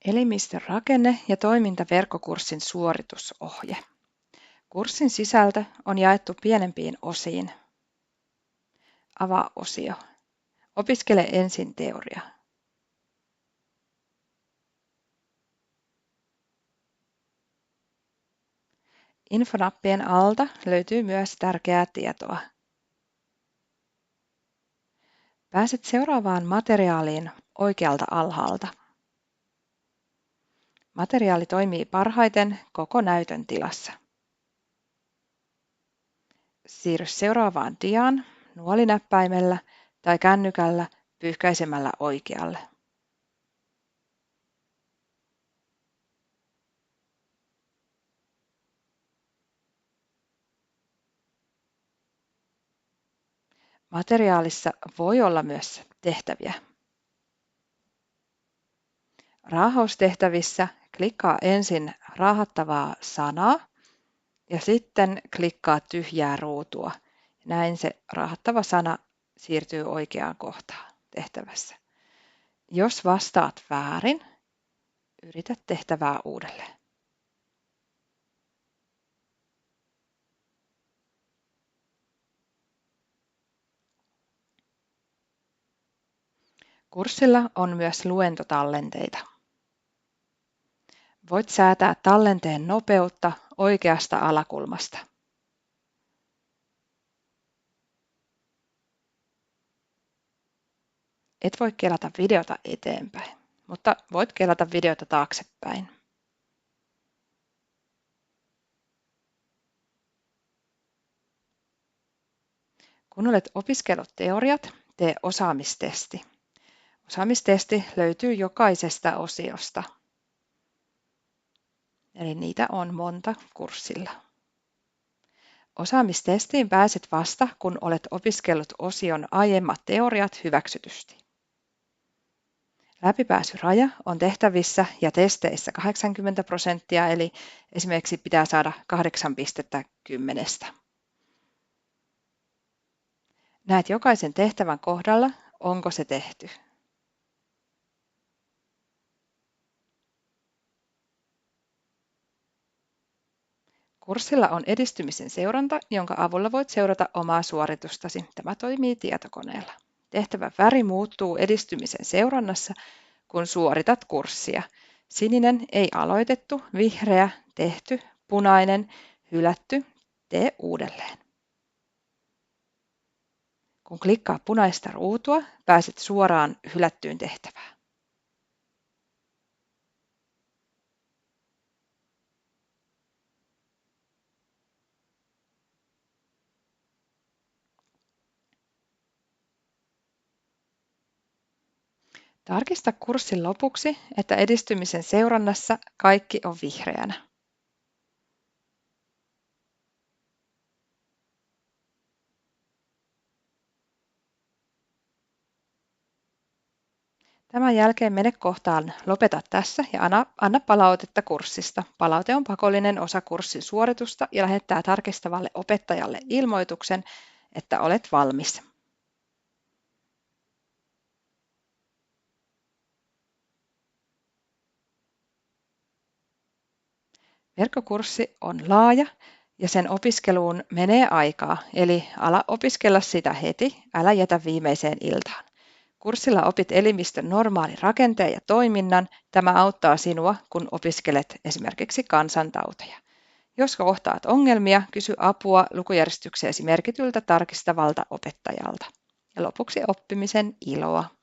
Elimistön rakenne ja toiminta verkkokurssin suoritusohje. Kurssin sisältö on jaettu pienempiin osiin. Avaa-osio. Opiskele ensin teoria. Infonappien alta löytyy myös tärkeää tietoa. Pääset seuraavaan materiaaliin oikealta alhaalta. Materiaali toimii parhaiten koko näytön tilassa. Siirry seuraavaan diaan nuolinäppäimellä tai kännykällä pyyhkäisemällä oikealle. Materiaalissa voi olla myös tehtäviä. Raahaustehtävissä klikkaa ensin raahattavaa sanaa ja sitten klikkaa tyhjää ruutua. Näin se raahattava sana siirtyy oikeaan kohtaan tehtävässä. Jos vastaat väärin, yritä tehtävää uudelleen. Kurssilla on myös luentotallenteita. Voit säätää tallenteen nopeutta oikeasta alakulmasta. Et voi kelata videota eteenpäin, mutta voit kelata videota taaksepäin. Kun olet opiskellut teoriat, tee osaamistesti. Osaamistesti löytyy jokaisesta osiosta. Eli niitä on monta kurssilla. Osaamistestiin pääset vasta, kun olet opiskellut osion aiemmat teoriat hyväksytysti. Läpipääsyraja on tehtävissä ja testeissä 80%, eli esimerkiksi pitää saada 8 pistettä 10. Näet jokaisen tehtävän kohdalla, onko se tehty. Kurssilla on edistymisen seuranta, jonka avulla voit seurata omaa suoritustasi. Tämä toimii tietokoneella. Tehtävän väri muuttuu edistymisen seurannassa, kun suoritat kurssia. Sininen ei aloitettu, vihreä tehty, punainen hylätty, tee uudelleen. Kun klikkaa punaista ruutua, pääset suoraan hylättyyn tehtävään. Tarkista kurssin lopuksi, että edistymisen seurannassa kaikki on vihreänä. Tämän jälkeen mene kohtaan Lopeta tässä ja anna palautetta kurssista. Palaute on pakollinen osa kurssin suoritusta ja lähettää tarkistavalle opettajalle ilmoituksen, että olet valmis. Verkkokurssi on laaja ja sen opiskeluun menee aikaa, eli ala opiskella sitä heti, älä jätä viimeiseen iltaan. Kurssilla opit elimistön normaalin rakenteen ja toiminnan. Tämä auttaa sinua, kun opiskelet esimerkiksi kansantauteja. Jos kohtaat ongelmia, kysy apua lukujärjestykseesi merkityltä tarkistavalta opettajalta. Ja lopuksi oppimisen iloa.